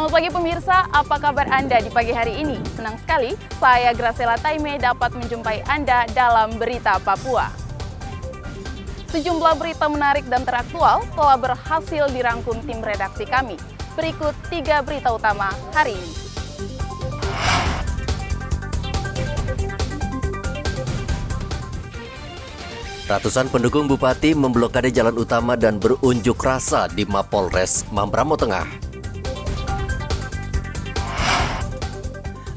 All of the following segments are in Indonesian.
Selamat pagi pemirsa, apa kabar Anda di pagi hari ini? Senang sekali, saya Graciela Taime dapat menjumpai Anda dalam Berita Papua. Sejumlah berita menarik dan teraktual telah berhasil dirangkum tim redaksi kami. Berikut 3 berita utama hari ini. Ratusan pendukung Bupati memblokade jalan utama dan berunjuk rasa di Mapolres Mambramo Tengah.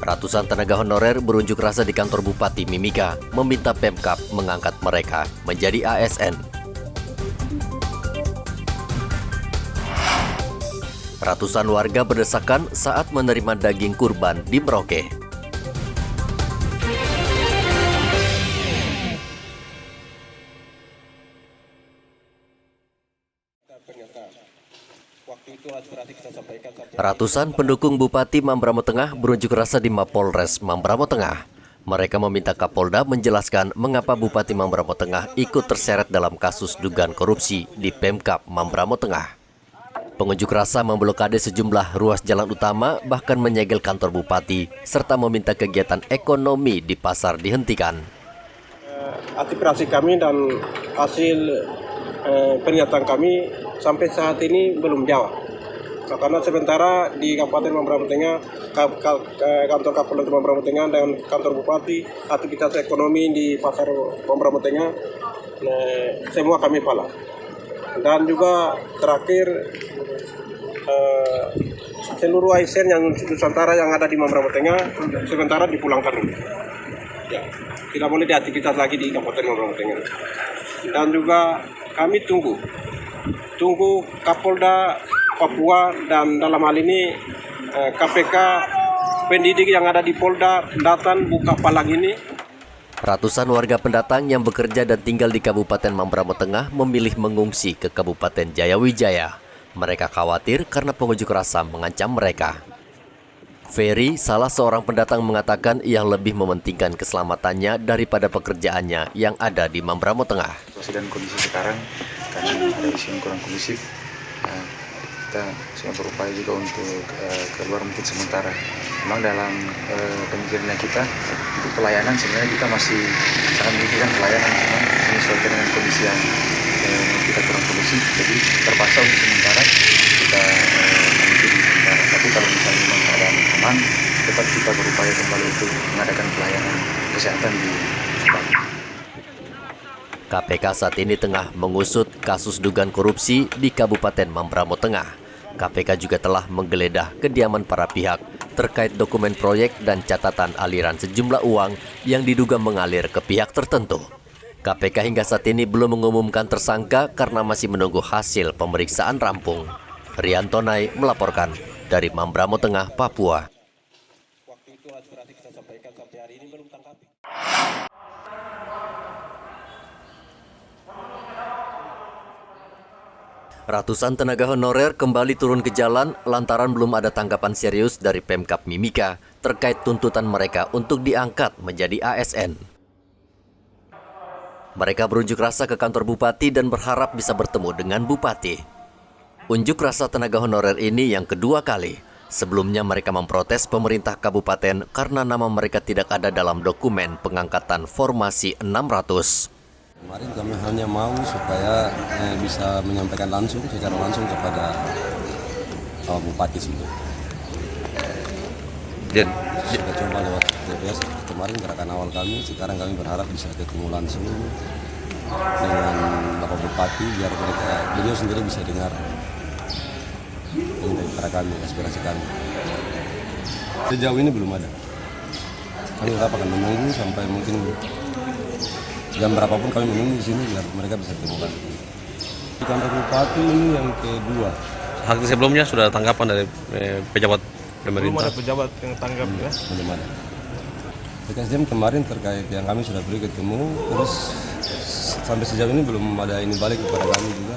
Ratusan tenaga honorer berunjuk rasa di kantor Bupati Mimika, meminta Pemkab mengangkat mereka menjadi ASN. Ratusan warga berdesakan saat menerima daging kurban di Merauke. Ratusan pendukung Bupati Mambramo Tengah berunjuk rasa di Mapolres Mambramo Tengah. Mereka meminta Kapolda menjelaskan mengapa Bupati Mambramo Tengah ikut terseret dalam kasus dugaan korupsi di Pemkab Mambramo Tengah. Pengunjuk rasa memblokade sejumlah ruas jalan utama, bahkan menyegel kantor Bupati, serta meminta kegiatan ekonomi di pasar dihentikan. Aspirasi kami dan hasil pernyataan kami sampai saat ini belum jawab. Karena sementara di Kabupaten Mambramo Tengah, kantor Kapolda Mambramo Tengah dan kantor Bupati, aktivitas ekonomi di pasar Mambramo Tengah, semua kami pala. Dan juga terakhir, seluruh ASN yang Nusantara yang ada di Mambramo Tengah sementara dipulangkan. Ya, tidak boleh diaktivitas lagi di Kabupaten Mambramo Tengah. Dan juga kami tunggu Kapolda Papua dan dalam hal ini KPK pendidik yang ada di Polda datang buka palang ini. Ratusan warga pendatang yang bekerja dan tinggal di Kabupaten Mambramo Tengah memilih mengungsi ke Kabupaten Jayawijaya. Mereka khawatir karena pengunjuk rasa mengancam mereka. Ferry, salah seorang pendatang, mengatakan ia lebih mementingkan keselamatannya daripada pekerjaannya yang ada di Mambramo Tengah. Situasi dan kondisi sekarang karena ada isu yang kurang kondusif, kita sudah berupaya juga untuk keluar mungkin sementara. Memang dalam pemikirannya kita untuk pelayanan sebenarnya kita masih sangat memikirkan pelayanan, memang menyesuaikan dengan kondisi yang kita kurang kondusif, jadi terpaksa untuk sementara kita mengikuti sementara. Tapi kalau misalnya memang keadaan aman, tetap kita berupaya kembali untuk mengadakan pelayanan kesehatan di Bupati. KPK saat ini tengah mengusut kasus dugaan korupsi di Kabupaten Mambramo Tengah. KPK juga telah menggeledah kediaman para pihak terkait dokumen proyek dan catatan aliran sejumlah uang yang diduga mengalir ke pihak tertentu. KPK hingga saat ini belum mengumumkan tersangka karena masih menunggu hasil pemeriksaan rampung. Rianto Nai melaporkan dari Mambramo Tengah, Papua. Ratusan tenaga honorer kembali turun ke jalan lantaran belum ada tanggapan serius dari Pemkab Mimika terkait tuntutan mereka untuk diangkat menjadi ASN. Mereka berunjuk rasa ke kantor Bupati dan berharap bisa bertemu dengan Bupati. Unjuk rasa tenaga honorer ini yang kedua kali. Sebelumnya mereka memprotes pemerintah kabupaten karena nama mereka tidak ada dalam dokumen pengangkatan formasi 600. Kemarin kami hanya mau supaya bisa menyampaikan secara langsung kepada Bupati sini. Sudah coba lewat DPS kemarin gerakan awal kami, sekarang kami berharap bisa ketemu langsung dengan Bapak Bupati biar beliau sendiri bisa dengar ini dari kami, aspirasi kami. Sejauh ini belum ada. Kami tetap akan menunggu sampai mungkin jam berapapun kami menunggu di sini biar mereka bisa ditemukan. Di kantor Bupati ini yang kedua. Hal sebelumnya sudah ada tanggapan dari pejabat pemerintah? Belum ada pejabat yang tanggap ya? Belum ada. BKSDM kemarin terkait yang kami sudah beri ketemu, terus sampai sejauh ini belum ada ini balik kepada kami juga.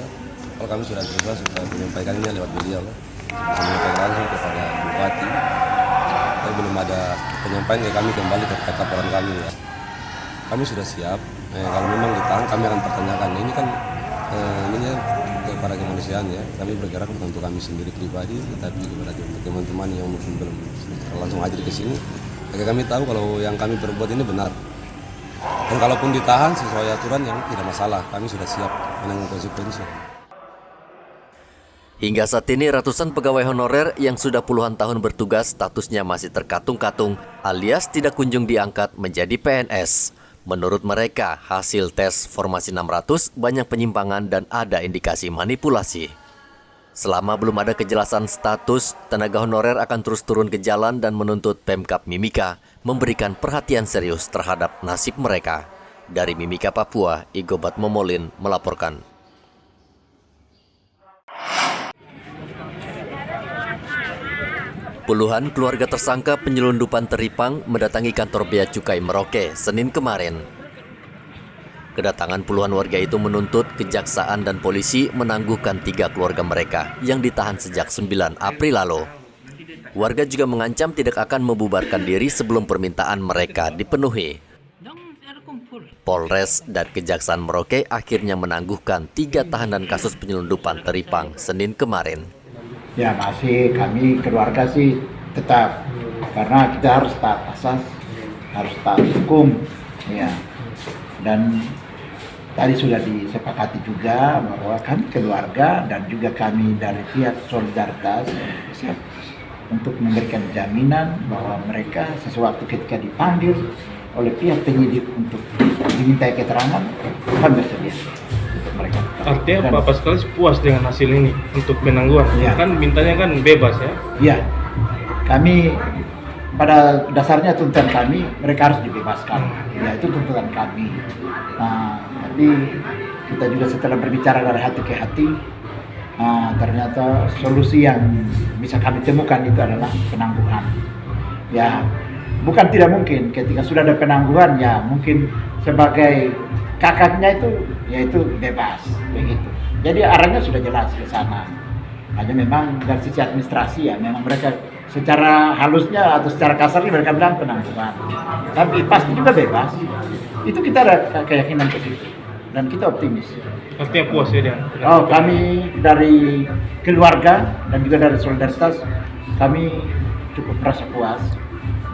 Kalau kami sudah berusaha sudah menyampaikannya lewat beliau, menyampaikan langsung kepada Bupati. Tapi belum ada penyampaian ke kami kembali terkait laporan kami ya. Kami sudah siap. Kalau memang ditahan kami akan pertanyakan. Ini kan kepada kemanusiaan ya. Kami bergerak untuk kami sendiri pribadi, tetapi kepada teman-teman yang mungkin belum langsung hadir ke sini, agar kami tahu kalau yang kami perbuat ini benar. Dan kalaupun ditahan sesuai aturan yang tidak masalah, kami sudah siap menanggung konsekuensi. Hingga saat ini ratusan pegawai honorer yang sudah puluhan tahun bertugas statusnya masih terkatung-katung alias tidak kunjung diangkat menjadi PNS. Menurut mereka, hasil tes formasi 600 banyak penyimpangan dan ada indikasi manipulasi. Selama belum ada kejelasan status, tenaga honorer akan terus turun ke jalan dan menuntut Pemkab Mimika memberikan perhatian serius terhadap nasib mereka. Dari Mimika, Papua, Igobat Momolin melaporkan. Puluhan keluarga tersangka penyelundupan teripang mendatangi kantor Bea Cukai Merauke Senin kemarin. Kedatangan puluhan warga itu menuntut kejaksaan dan polisi menangguhkan 3 keluarga mereka yang ditahan sejak 9 April lalu. Warga juga mengancam tidak akan membubarkan diri sebelum permintaan mereka dipenuhi. Polres dan Kejaksaan Merauke akhirnya menangguhkan 3 tahanan kasus penyelundupan teripang Senin kemarin. Ya masih kami keluarga sih tetap, karena kita harus taat asas, harus taat hukum, ya. Dan tadi sudah disepakati juga bahwa kami keluarga dan juga kami dari pihak Solidaritas siap untuk memberikan jaminan bahwa mereka sesuatu ketika dipanggil oleh pihak penyidik untuk dimintai keterangan, kami bersedia. Mereka. Artinya Bapak sekali puas dengan hasil ini untuk penangguhan? Ya. Kan mintanya kan bebas ya? Iya. Kami pada dasarnya tuntutan kami mereka harus dibebaskan. Ya itu tuntutan kami. Nah, tapi kita juga setelah berbicara dari hati ke hati, ternyata solusi yang bisa kami temukan itu adalah penangguhan. Ya, bukan tidak mungkin ketika sudah ada penangguhan ya mungkin sebagai kakaknya itu yaitu bebas begitu. Jadi arahnya sudah jelas ke sana. Hanya memang dari sisi administrasi ya memang mereka secara halusnya atau secara kasarnya mereka bilang penangguhan. Tapi pasti juga bebas. Itu kita ada keyakinan ke situ dan kita optimis. Artinya puas ya dia? Oh, kami dari keluarga dan juga dari Solidaritas kami cukup merasa puas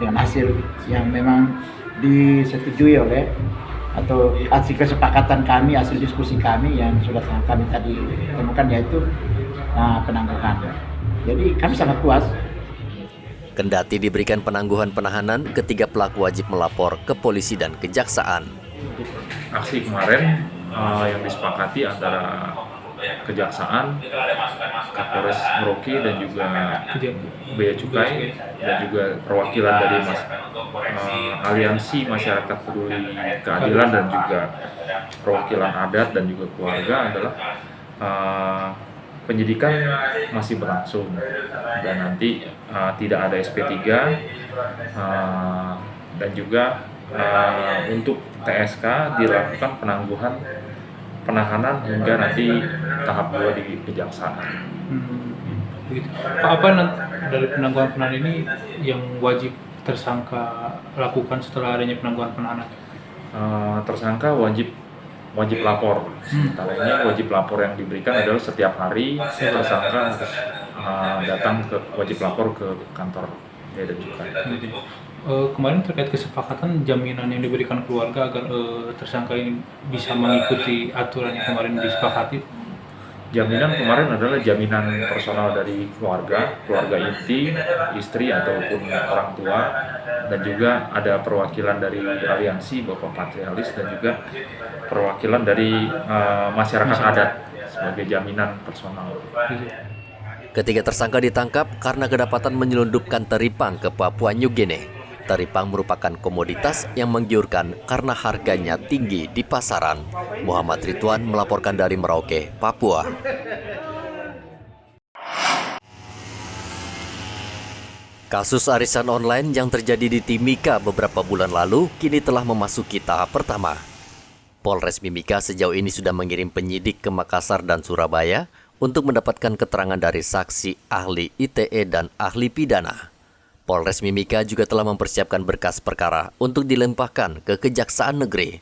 dengan hasil yang memang disetujui oleh atau hasil kesepakatan kami, hasil diskusi kami yang sudah kami tadi temukan yaitu penangguhan. Jadi kami sangat puas. Kendati diberikan penangguhan penahanan, ketiga pelaku wajib melapor ke polisi dan kejaksaan. Aksi kemarin yang disepakati antara Kejaksaan, Kapolres Merauke dan juga Bea Cukai dan juga perwakilan dari Aliansi Masyarakat Peduli Keadilan dan juga perwakilan adat dan juga keluarga adalah penyidikan masih berlangsung dan nanti tidak ada SP3 dan juga untuk TSK dilakukan penahanan hingga nanti tahap 2 di kejaksaan. Apa dari penangguhan penahanan ini yang wajib tersangka lakukan setelah adanya penangguhan penahanan? Tersangka wajib lapor. Antaranya wajib lapor yang diberikan adalah setiap hari tersangka harus datang wajib lapor ke kantor Bea dan Cukai. Kemarin terkait kesepakatan jaminan yang diberikan keluarga agar tersangka ini bisa mengikuti aturan yang kemarin disepakati. Jaminan kemarin adalah jaminan personal dari keluarga inti, istri ataupun orang tua, dan juga ada perwakilan dari aliansi Bapak Patrialis dan juga perwakilan dari masyarakat adat sebagai jaminan personal. Ketiga tersangka ditangkap karena kedapatan menyelundupkan teripang ke Papua New Guinea. Teripang merupakan komoditas yang menggiurkan karena harganya tinggi di pasaran. Muhammad Ridwan melaporkan dari Merauke, Papua. Kasus arisan online yang terjadi di Timika beberapa bulan lalu kini telah memasuki tahap pertama. Polres Mimika sejauh ini sudah mengirim penyidik ke Makassar dan Surabaya untuk mendapatkan keterangan dari saksi, ahli ITE, dan ahli pidana. Polres Mimika juga telah mempersiapkan berkas perkara untuk dilimpahkan ke Kejaksaan Negeri,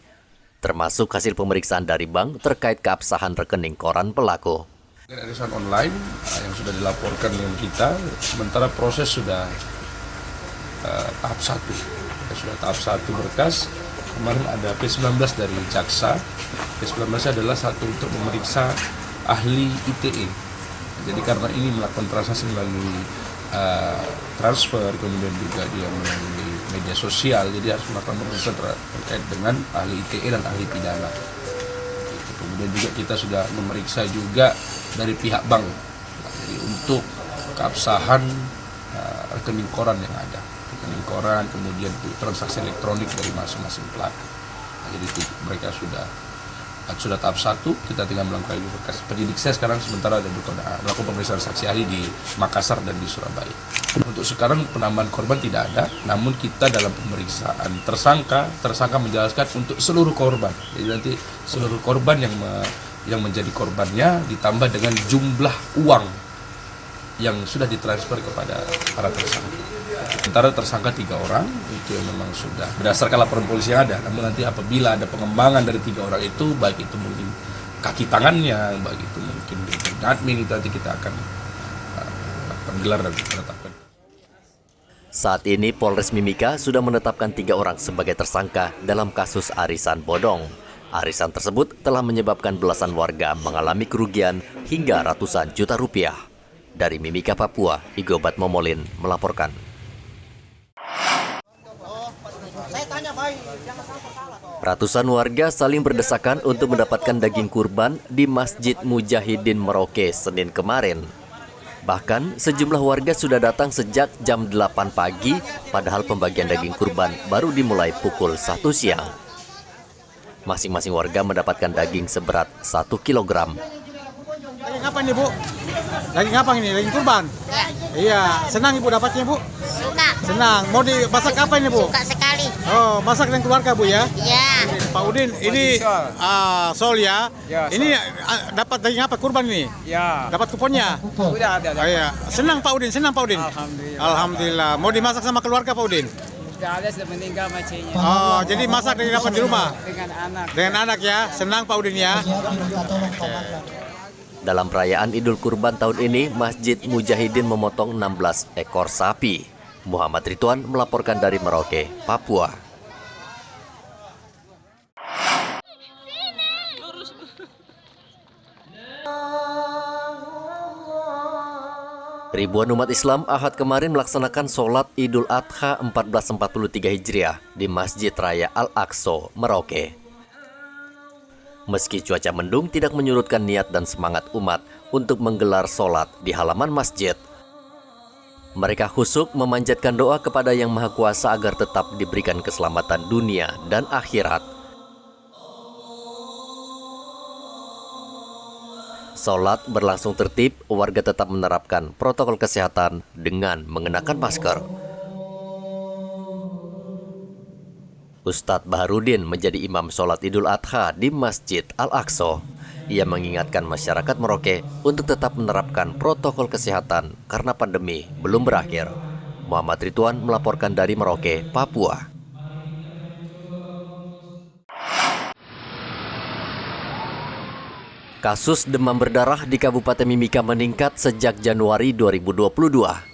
termasuk hasil pemeriksaan dari bank terkait keabsahan rekening koran pelaku. Arisan online yang sudah dilaporkan dengan kita, sementara proses sudah tahap 1. Sudah tahap 1 berkas. Kemarin ada P19 dari jaksa. P19 adalah satu untuk memeriksa ahli ITE. Jadi karena ini melakukan transaksi melalui transfer, kemudian juga dia melalui media sosial, jadi harus melakukan pemeriksaan terkait dengan ahli ITE dan ahli pidana. Kemudian juga kita sudah memeriksa juga dari pihak bank, jadi untuk keabsahan rekening koran yang ada, rekening koran, kemudian transaksi elektronik dari masing-masing pelaku. Jadi itu mereka sudah tahap 1, kita tinggal melakukan berkas. Penyidik saya sekarang sementara ada melakukan pemeriksaan saksi ahli di Makassar dan di Surabaya. Untuk sekarang penambahan korban tidak ada, namun kita dalam pemeriksaan tersangka menjelaskan untuk seluruh korban. Jadi nanti seluruh korban yang menjadi korbannya ditambah dengan jumlah uang yang sudah ditransfer kepada para tersangka. Sementara tersangka 3 orang itu yang memang sudah berdasarkan laporan polisi yang ada. Namun nanti apabila ada pengembangan dari 3 orang itu, baik itu mungkin kaki tangannya, baik itu mungkin admin, itu nanti kita akan lakukan gelar dan menetapkan. Saat ini Polres Mimika sudah menetapkan 3 orang sebagai tersangka dalam kasus arisan bodong. Arisan tersebut telah menyebabkan belasan warga mengalami kerugian hingga ratusan juta rupiah. Dari Mimika, Papua, Igobat Momolin melaporkan. Ratusan warga saling berdesakan untuk mendapatkan daging kurban di Masjid Mujahidin Merauke Senin kemarin. Bahkan sejumlah warga sudah datang sejak jam 8 pagi, padahal pembagian daging kurban baru dimulai pukul 1 siang. Masing-masing warga mendapatkan daging seberat 1 kilogram. Daging apa ini, Bu? Daging apa ini? Daging kurban? Ya. Iya, senang Ibu dapatnya, Bu? Suka. Senang. Mau dimasak apa ini, Bu? Suka sekali. Oh, masak dengan keluarga, Bu ya? Iya. Pak Udin, ini Sol ya? Ya, ini dapat daging apa kurban ini? Ya. Dapat kuponnya? Udah ada. Oh, iya. Senang Pak Udin, senang Pak Udin? Alhamdulillah. Alhamdulillah. Mau dimasak sama keluarga, Pak Udin? Sudah ada, sudah meninggal macenya. Oh, jadi masak dari dapat di rumah? Dengan anak. Dengan anak ya? Senang Pak Udin ya? Dalam perayaan Idul Kurban tahun ini, Masjid Mujahidin memotong 16 ekor sapi. Muhammad Ridwan melaporkan dari Merauke, Papua. Ribuan umat Islam Ahad kemarin melaksanakan sholat Idul Adha 1443 Hijriah di Masjid Raya Al-Aqsa, Merauke. Meski cuaca mendung tidak menyurutkan niat dan semangat umat untuk menggelar sholat di halaman masjid. Mereka khusyuk memanjatkan doa kepada Yang Maha Kuasa agar tetap diberikan keselamatan dunia dan akhirat. Sholat berlangsung tertib, warga tetap menerapkan protokol kesehatan dengan mengenakan masker. Ustadz Baharudin menjadi imam sholat Idul Adha di Masjid Al-Aqsa. Ia mengingatkan masyarakat Merauke untuk tetap menerapkan protokol kesehatan karena pandemi belum berakhir. Muhammad Ridwan melaporkan dari Merauke, Papua. Kasus demam berdarah di Kabupaten Mimika meningkat sejak Januari 2022.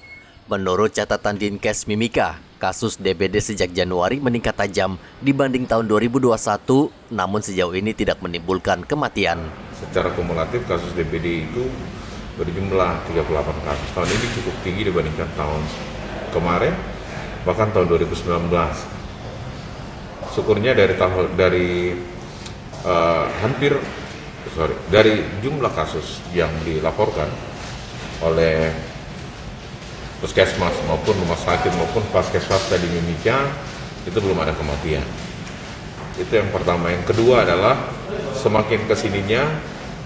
Menurut catatan Dinkes Mimika, kasus DBD sejak Januari meningkat tajam dibanding tahun 2021, namun sejauh ini tidak menimbulkan kematian. Secara kumulatif kasus DBD itu berjumlah 38 kasus. Tahun ini cukup tinggi dibandingkan tahun kemarin, bahkan tahun 2019. Syukurnya dari jumlah kasus yang dilaporkan oleh puskesmas maupun rumah sakit maupun puskesmas di Mimika itu belum ada kematian. Itu yang pertama. Yang kedua adalah semakin kesininya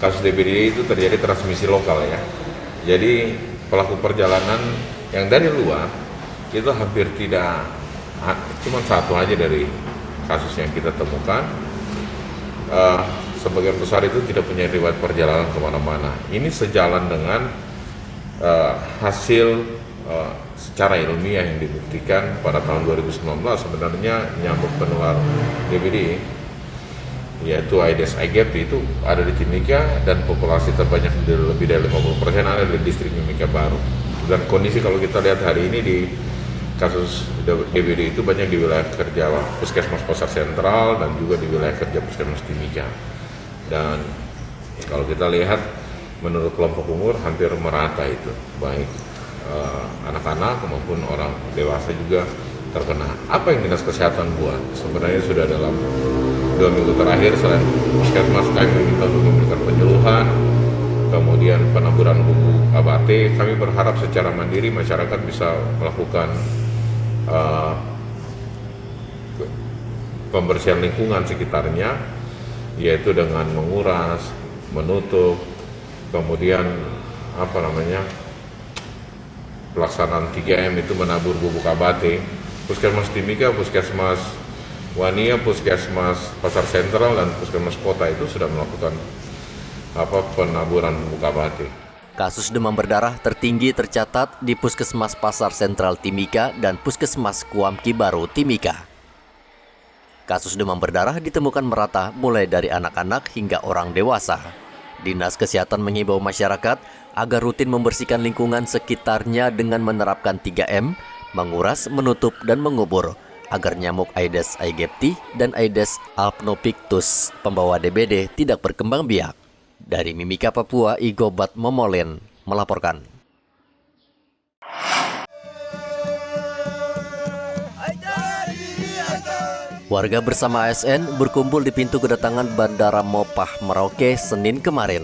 kasus DBD itu terjadi transmisi lokal ya. Jadi pelaku perjalanan yang dari luar itu hampir tidak, cuma satu aja dari kasus yang kita temukan. Sebagian besar itu tidak punya riwayat perjalanan kemana-mana. Ini sejalan dengan hasil secara ilmiah yang dibuktikan pada tahun 2019 sebenarnya nyamuk penular DBD yaitu Aedes aegypti itu ada di Timika dan populasi terbanyak lebih dari 50% ada di distrik Mimika Baru. Dan kondisi kalau kita lihat hari ini di kasus DBD itu banyak di wilayah kerja Puskesmas Pasar Sentral dan juga di wilayah kerja Puskesmas Timika. Dan kalau kita lihat menurut kelompok umur hampir merata itu, baik anak-anak maupun orang dewasa juga terkena. Apa yang Dinas Kesehatan buat? Sebenarnya sudah dalam 2 minggu terakhir selain Puskesmas kami minta untuk memberikan penyuluhan, kemudian penaburan bubuk ABT, kami berharap secara mandiri masyarakat bisa melakukan pembersihan lingkungan sekitarnya, yaitu dengan menguras, menutup, kemudian pelaksanaan 3M itu menabur bubuk ABT. Puskesmas Timika, Puskesmas Wania, Puskesmas Pasar Sentral dan Puskesmas Kota itu sudah melakukan penaburan bubuk ABT. Kasus demam berdarah tertinggi tercatat di Puskesmas Pasar Sentral Timika dan Puskesmas Kuamki Baru Timika. Kasus demam berdarah ditemukan merata mulai dari anak-anak hingga orang dewasa. Dinas Kesehatan mengimbau masyarakat agar rutin membersihkan lingkungan sekitarnya dengan menerapkan 3M, menguras, menutup, dan mengubur, agar nyamuk Aedes aegypti dan Aedes albopictus pembawa DBD tidak berkembang biak. Dari Mimika, Papua, Igobat Momolen melaporkan. Warga bersama ASN berkumpul di pintu kedatangan Bandara Mopah, Merauke, Senin kemarin.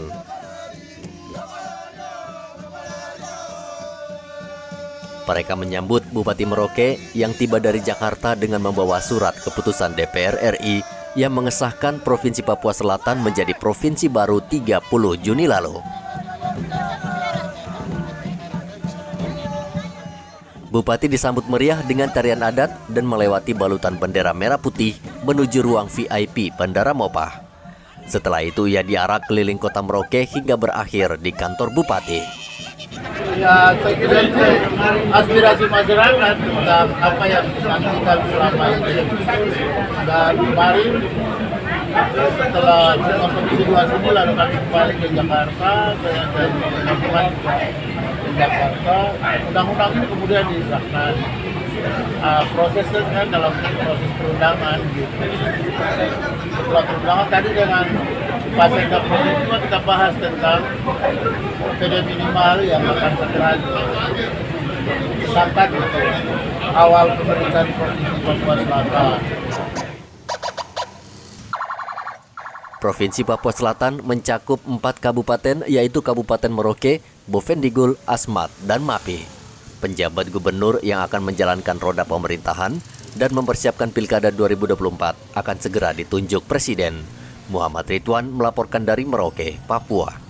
Mereka menyambut Bupati Merauke yang tiba dari Jakarta dengan membawa surat keputusan DPR RI yang mengesahkan Provinsi Papua Selatan menjadi provinsi baru 30 Juni lalu. Bupati disambut meriah dengan tarian adat dan melewati balutan bendera merah putih menuju ruang VIP Bandara Mopah. Setelah itu ia diarak keliling kota Merauke hingga berakhir di kantor Bupati. Ya, saya kira itu aspirasi masyarakat tentang apa yang dinantikan selama ini. Dan kemarin setelah Komisi 2 sini lalu kami kembali ke Jakarta, saya dan teman-teman ke Jakarta. Undang-undang ini kemudian disahkan. Prosesnya kan dalam proses perundangan gitu. Setelah perundangan tadi dengan Pak Sekda Provinsi kita bahas tentang PD minimal yang akan segera disahkan gitu, awal pemerintahan Provinsi Papua Selatan. Provinsi Papua Selatan mencakup 4 kabupaten, yaitu Kabupaten Merauke, Bovendigul, Asmat, dan Mapi. Penjabat gubernur yang akan menjalankan roda pemerintahan dan mempersiapkan Pilkada 2024 akan segera ditunjuk Presiden. Muhammad Ridwan melaporkan dari Merauke, Papua.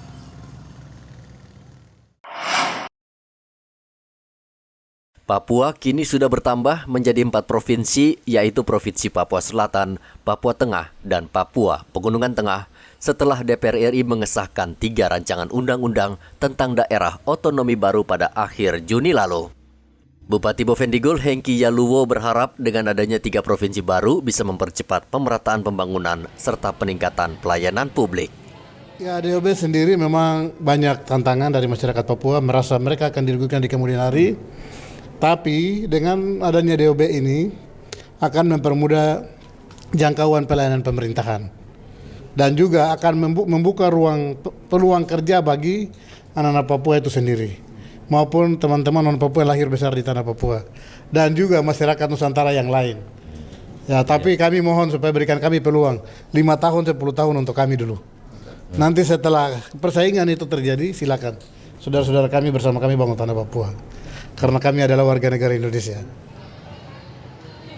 Papua kini sudah bertambah menjadi 4 provinsi, yaitu Provinsi Papua Selatan, Papua Tengah, dan Papua Pegunungan Tengah, setelah DPR RI mengesahkan 3 rancangan undang-undang tentang daerah otonomi baru pada akhir Juni lalu. Bupati Bovendigul Hengki Yaluwo berharap dengan adanya 3 provinsi baru bisa mempercepat pemerataan pembangunan serta peningkatan pelayanan publik. Ya, DOB sendiri memang banyak tantangan dari masyarakat Papua, merasa mereka akan dirugikan di kemudian hari. Tapi dengan adanya DOB ini akan mempermudah jangkauan pelayanan pemerintahan. Dan juga akan membuka peluang kerja bagi anak-anak Papua itu sendiri, maupun teman-teman non-Papua yang lahir besar di tanah Papua, dan juga masyarakat Nusantara yang lain. Ya, tapi kami mohon supaya berikan kami peluang 5 tahun, 10 tahun untuk kami dulu. Nanti setelah persaingan itu terjadi, silakan saudara-saudara kami bersama kami bangun tanah Papua, karena kami adalah warga negara Indonesia.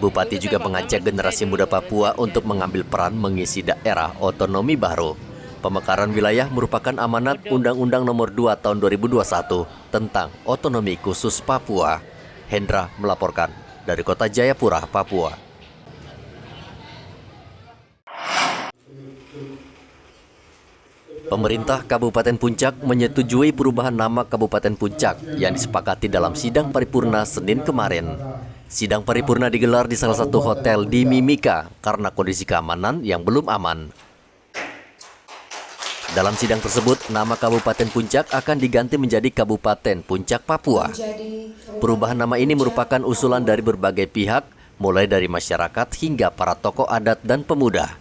Bupati juga mengajak generasi muda Papua untuk mengambil peran mengisi daerah otonomi baru. Pemekaran wilayah merupakan amanat Undang-Undang Nomor 2 Tahun 2021 tentang otonomi khusus Papua. Hendra melaporkan dari Kota Jayapura, Papua. Pemerintah Kabupaten Puncak menyetujui perubahan nama Kabupaten Puncak yang disepakati dalam sidang paripurna Senin kemarin. Sidang paripurna digelar di salah satu hotel di Mimika karena kondisi keamanan yang belum aman. Dalam sidang tersebut, nama Kabupaten Puncak akan diganti menjadi Kabupaten Puncak Papua. Perubahan nama ini merupakan usulan dari berbagai pihak, mulai dari masyarakat hingga para tokoh adat dan pemuda.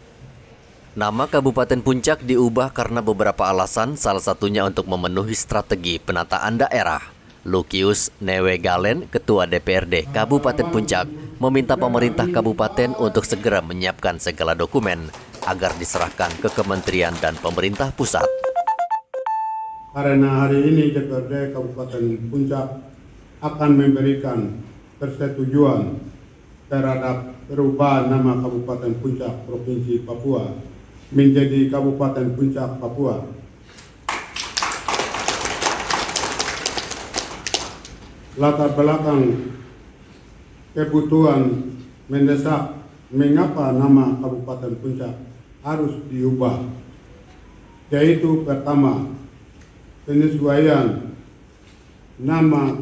Nama Kabupaten Puncak diubah karena beberapa alasan, salah satunya untuk memenuhi strategi penataan daerah. Lukius Newegalen, Ketua DPRD Kabupaten Puncak, meminta pemerintah kabupaten untuk segera menyiapkan segala dokumen agar diserahkan ke kementerian dan pemerintah pusat. Karena hari ini DPRD Kabupaten Puncak akan memberikan persetujuan terhadap perubahan nama Kabupaten Puncak Provinsi Papua menjadi Kabupaten Puncak Papua. Latar belakang kebutuhan mendesak mengapa nama Kabupaten Puncak harus diubah, yaitu pertama, penyesuaian nama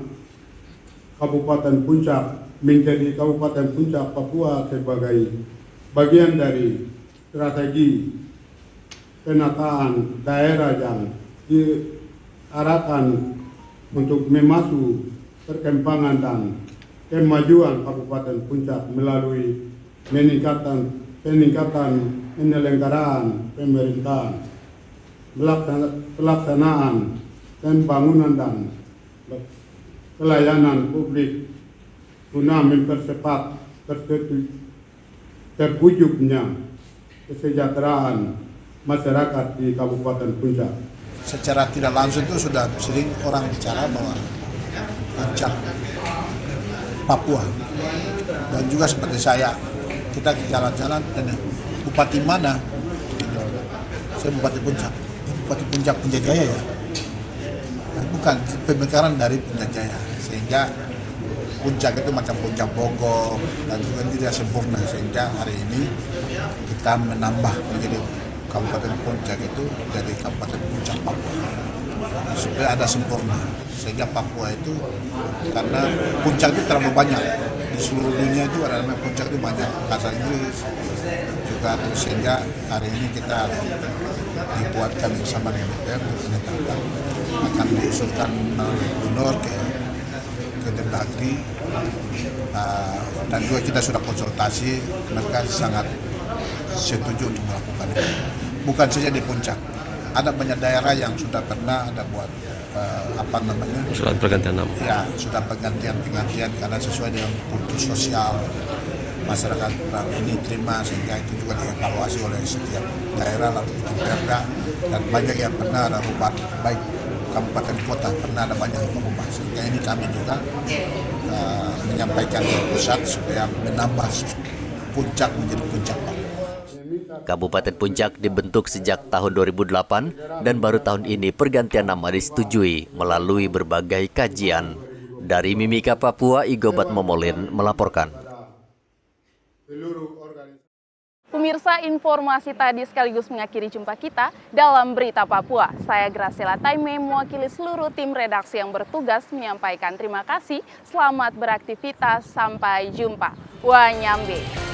Kabupaten Puncak menjadi Kabupaten Puncak Papua sebagai bagian dari strategi penataan daerah yang diarahkan untuk memacu perkembangan dan kemajuan Kabupaten Puncak melalui peningkatan penyelenggaraan pemerintahan, pelaksanaan pembangunan dan pelayanan publik guna mempercepat terwujudnya kesejahteraan masyarakat di Kabupaten Puncak. Secara tidak langsung itu sudah sering orang bicara bahwa Puncak Papua, dan juga seperti saya, kita jalan-jalan dan bupati mana? Saya Bupati Puncak. Bupati Puncak Penjajaya ya, bukan pemekaran dari Penjajaya, sehingga Puncak itu macam Puncak Bogor dan juga tidak sempurna, sehingga hari ini kita menambah menjadi Kabupaten Puncak itu jadi Kabupaten Puncak Papua supaya ada sempurna, sehingga Papua itu karena puncak itu terlalu banyak di seluruh dunia itu ada namanya puncak itu banyak, bahasa Inggris juga, sehingga hari ini kita dibuatkan bersama dengan DPR untuk menetapkan akan diusulkan gubernur ke Kemendagri, dan juga kita sudah konsultasi, mereka sangat setuju untuk melakukan itu. Bukan saja di Puncak, ada banyak daerah yang sudah pernah ada buat surat pergantian nama. Ya, sudah pergantian karena sesuai dengan kultur sosial masyarakat ini terima, sehingga itu juga dievaluasi oleh setiap daerah lalu bikin perda, dan banyak yang pernah ada rubah, baik kabupaten kota pernah ada banyak yang berubah, sehingga ini kami juga menyampaikan ke pusat supaya menambah Puncak menjadi Puncak Papua. Kabupaten Puncak dibentuk sejak tahun 2008 dan baru tahun ini pergantian nama disetujui melalui berbagai kajian. Dari Mimika Papua, Igobat Momolin melaporkan. Pemirsa, informasi tadi sekaligus mengakhiri jumpa kita dalam Berita Papua. Saya Graciela Taime mewakili seluruh tim redaksi yang bertugas menyampaikan terima kasih. Selamat beraktivitas, sampai jumpa. Wanyambe.